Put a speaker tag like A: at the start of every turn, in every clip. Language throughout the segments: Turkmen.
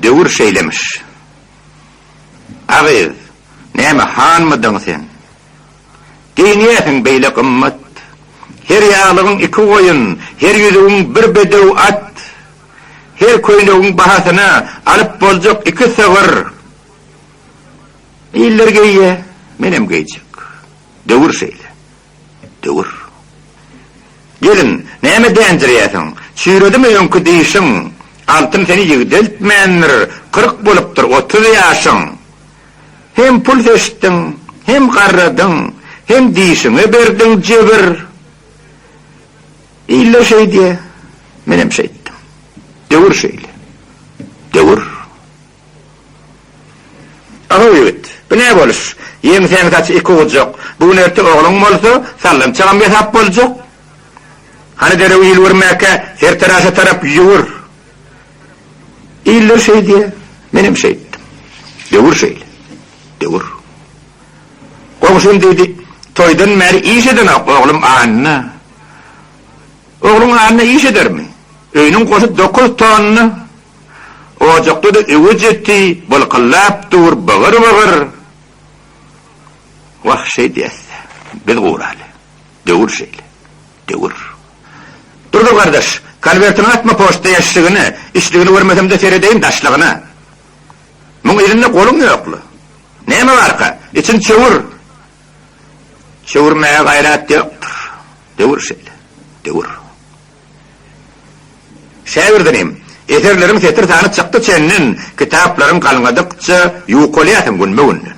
A: dövür şeylemiş. Ağız, näme hanmydyň sen? Giyniýäsiň beýle gymmat. Her ýalygyň iki goýun, her ýüzüň bir bedew at. Her köýnegiň bahasyna alyp boljak iki sığır. İller geýe, menem geýjek. Dövür şeyle. Dövür. Gelin, näme dändirýäsiň? Çýredimi öňkü diýişiň? Altyn seni ýigdeltmändir, 40 bolupdyr, 30 ýaşyň. Hem pul seçdiň, hem garradyň, hem diýişiňe berdiň jebir. İlle şey diye, menem şey etdim. Dövür şeyle. Dövür. Evet, bu ne boluş? Ýeň sen kaç iki olacak. Bu nerte oğlun bolsa, sallam çağam bir hap bolacak. Hani dere uyil vurmaka, her tarafı taraf yuvur. İlle şey diye, menem şey etdim. Dövür şeyle. Dövür. Komşum dedi, toydan meri iş eden oğlum anna. Oğlum anna iş eder mi? Öýnüň koşup 9 tonna. Ocakda da öwüj etdi, bolqallap dur, bagır. Wah şey diýär. Biz goýraly. Dövür şeyle. Dövür. Durdu kardeş, kalbertini atma poşta ýaşygyny, işligini görmesem de seredeýin daşlygyna. Muň elinde golum ýokly. Näme barka? İçin çöwür. Çöwürmäge gaýrat ýokdur. Dövür şeyle. Dövür. Şäwirdinim. Eserlerim setir tany çykdy çennin, kitaplarym kalňadykça ýukolýatym günme-gün.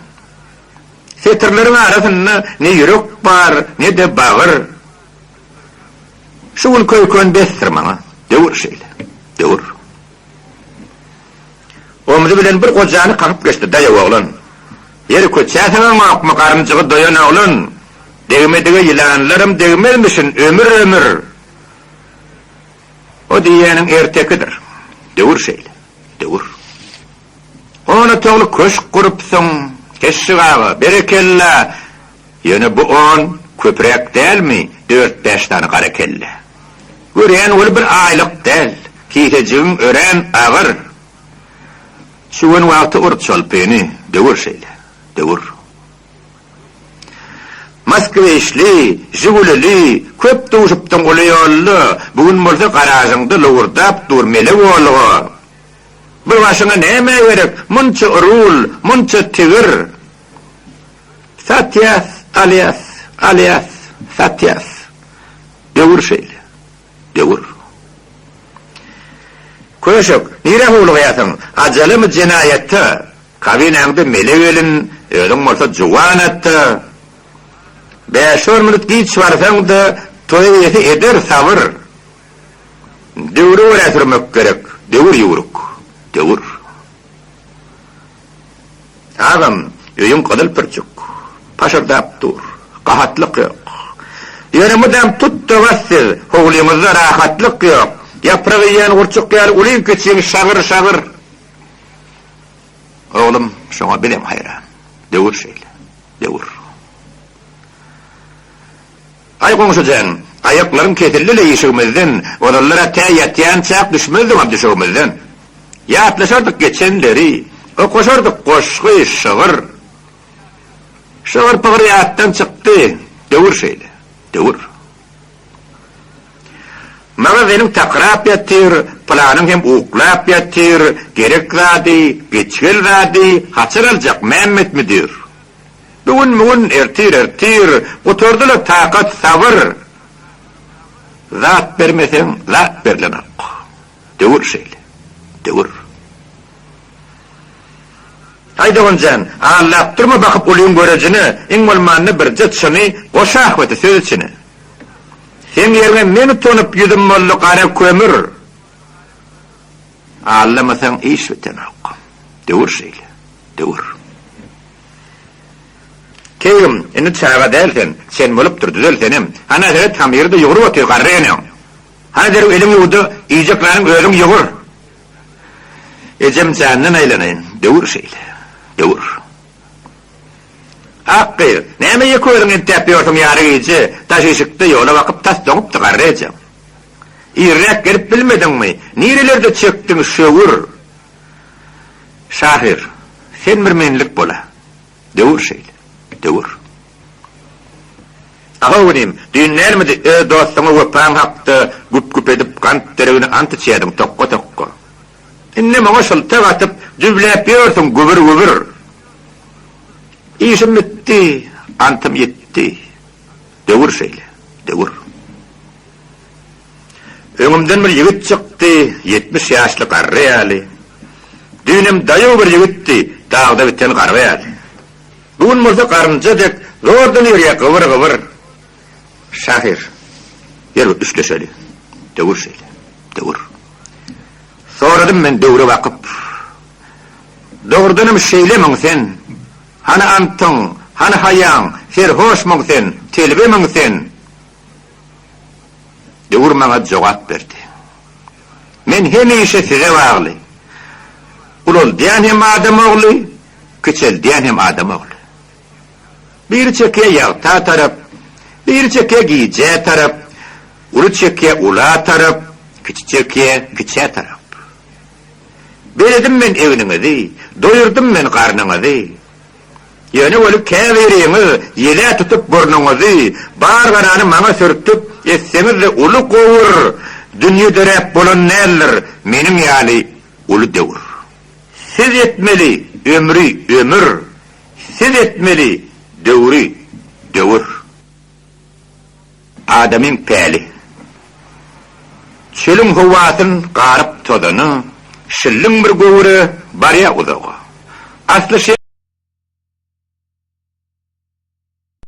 A: Setirlerim arasynda ne ýürek bar, ne de bagyr. Şu gün köýkön besdir maňa. Dövür şeyle. Dövür. Omzy bilen bir gojany kakyp geçdi, daýa oglan. Ýeri köçäsiňe makmy garynjygy doýan oglan. Degmedige ýylanlarym degmelmişin ömür. O diýäniň ertekidir. Dövür şeyle. Dövür. Ona togly köş gurypsyň, keşşigaga, berekella. Ýöne bu on köprek dälmi? 4-5 tane gara kelle. Gören ol bir aýlyk däl. Kiýtejiň ören agyr. Şuň wagty urçalpeni. Dövür şeyle. Dövür. Moskva işli, Jigulili, köp duşupdyň olaýarly, bugün bolsa garažyňda lowurdap durmeli bolgy. Bir başyna näme gerek? Munça rul, munça tigir. Satyas, alias, satyas. Dövür şeyle. Dövür. Köşük, nire howlaýasyň? Ajalym jinayetde, kabinäňde melegelin, öňüň bolsa juwanatda. 5 minut geç varsaň da toýy eder sabır. Dövür öýretmek gerek. Dövür ýuruk. Dövür. Agam, öýüm gadal pirçik. Paşardap dur. Gahatlyk ýok. Ýönemedem tutdy wasyl. Howlymyzda rahatlyk ýok. Yapragy ýan urçuk ýar ulyp geçýän şagyr. Oğlum, şoňa bilem hayran. Dövür şeyle. Dövür. Ay goňşajan, ayaklarym kesilli ýeşigimizden, olallara täýetýän çak düşmezdim abdüşigimizden. Ýatlaşardyk geçenleri, o koşardyk goşgy şagyr. Şagyr pagyr ýatdan çykdy. Dövür şeyle. Dövür. Maga benim takrap ýatyr, planyň hem uklap ýatyr, gerek zady, geçgel zady, haçyr aljak Mehmet müdir. Bugün ertir, oturdular takat sabır. Zat vermesen, zat berlenek. Dövür şeyle. Dövür. Haydi oncan, anlattırma bakıp olayım görəcini, in bolmanını bir jatşını, oşa ahveti sözçini. Sen yerine meni tonup yüzüm mollu qara kömür. Anlamasan iş bitenek. Dövür şeyle. Dövür. Keýim, indi çaga delsen, sen bolup dur düzelsenim. Ana seni tam ýerde ýugurup otyr garryňam. Ana derip elim ýuwdy, iýjeklaryň özüň ýugur. Ejem janyň aýlanaýyn, dövür şeyle. Dövür. Haqqy, näme ýekörüň täpýärsiň ýary gije, taş eşikde ýola bakyp tas doňup garryjam. Irrek gelip bilmedingmi? Nirelerde çekdiň şöwür? Şahir, sen bir menlik bola. Döwür şeýle, döwür. Ahawnym, düýnärmidi dostuňa wepan hakda güp edip kant deregini ant içýärdiň tokka. Inne maňa şol tagatyp jübläp ýörsiň gübür. İşim bitti, antym ýetdi. Döwür şeýle, döwür. Öňümden bir ýigit çykdy, 70 ýaşly garry ýaly. Düýnem daýaw bir ýigitdi, dagda biten garry ýaly. Bugun bolsa garynja dek zordan ýerge gybyr. Şahir, yer düşleşeli. Döwür şeýle, döwür. Soradym men döwre wakyp. Dogrudanam şeýlemeň sen. Hana antyň, hana haýaň, serhoşmaň sen, telbemeň sen. Döwür maňa jogap berdi. Men hemişe size bagly. Ulul diýen hem adam ogly, kiçel diýen hem adam ogly. Bir çeke ýagta tarap, bir çeke giýje tarap, ulu çeke ula tarap, kiçi çeke kiçe tarap. Beredim men eviniňizi, doýurdum men garnyňyzy. Ýöne bolup käberiňi, ýele tutup burnuňyzy, bar garany maňa sürtüp, esseňizde ulu gowur, dünýe derep bolan näler, meniň ýaly ulu döwür. Siz etmeli ömrü ömür, siz etmeli döwri döwür. Adamyň päli. Çölüň howasyn garyp todany, şilliň bir gowry barya uzaga. Asly